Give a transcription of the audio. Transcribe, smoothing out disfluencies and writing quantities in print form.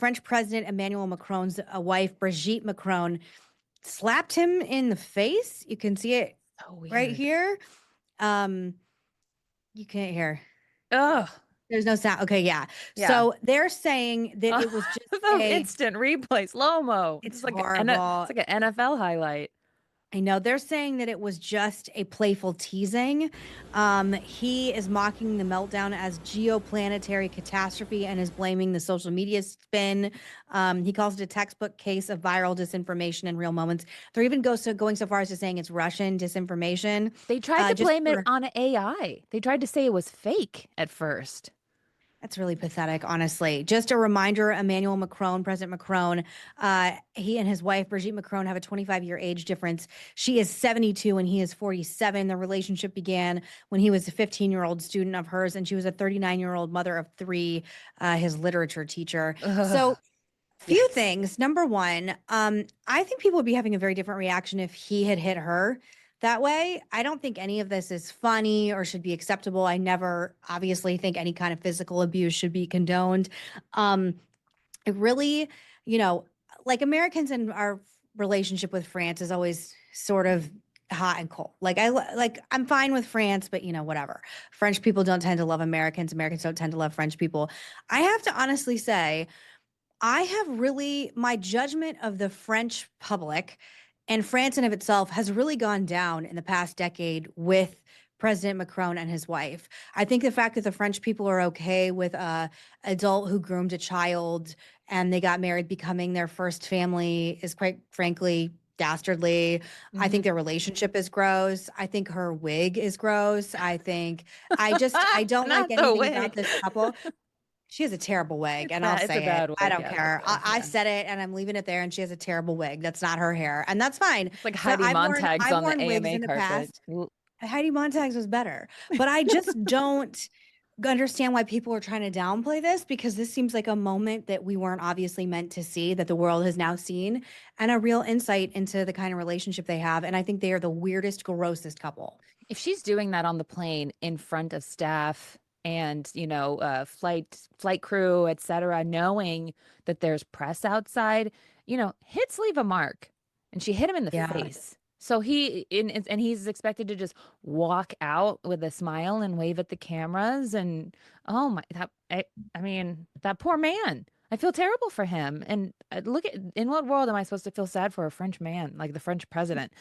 French President Emmanuel Macron's wife, Brigitte Macron, slapped him in the face. You can see it So right weird. here. Um, you can't hear. Ugh. There's no sound. Okay, yeah. Yeah. So they're saying that it was just The instant replay, slow-mo. it's It's horrible. like an NFL highlight. I know they're saying that it was just a playful teasing. He is mocking the meltdown as geoplanetary catastrophe and is blaming the social media spin. He calls it a textbook case of viral disinformation in real moments. They're even going so far as to saying it's Russian disinformation. They tried to Just blame it for on AI. They tried to say it was fake at first. That's really pathetic, honestly. Just a reminder, Emmanuel Macron, President Macron, he and his wife, Brigitte Macron, have a 25-year age difference. She is 72 and he is 47. The relationship began when he was a 15-year-old student of hers, and she was a 39-year-old mother of three, his literature teacher. Ugh. So, few Yikes. things. Number one, I think people would be having a very different reaction if he had hit her that way. I don't think any of this is funny or should be acceptable. I never obviously think any kind of physical abuse should be condoned. It really, you know, like Americans and our relationship with France is always sort of hot and cold. I'm fine with France, but whatever. French people don't tend to love Americans. Americans don't tend to love French people. I have to honestly say I have really, my judgment of the French public and France in of itself has really gone down in the past decade with President Macron and his wife. I think the fact that the French people are okay with a adult who groomed a child and they got married becoming their first family is quite frankly dastardly. I think Mhm. their relationship is gross. I think her wig is gross. I don't like Not the anything about wig. this couple. She has a terrible wig, It's and I'll bad. It's a say it. bad I wig. don't Yeah, care. okay. I Yeah. said it, and I'm leaving it there. And she has a terrible wig. That's not her hair, and that's fine. It's like So Heidi Montag's I've on the worn wigs AMA in the carpet. past. Heidi Montag's was better, but I just don't understand why people are trying to downplay this because this seems like a moment that we weren't obviously meant to see that the world has now seen, and a real insight into the kind of relationship they have. And I think they are the weirdest, grossest couple. If she's doing that on the plane in front of staff and, flight crew, et cetera, knowing that there's press outside, hits leave a mark. And she hit him in the Yeah. face. So and he's expected to just walk out with a smile and wave at the cameras. And oh my, I mean, that poor man. I feel terrible for him. And look at in what world am I supposed to feel sad for a French man, like the French president?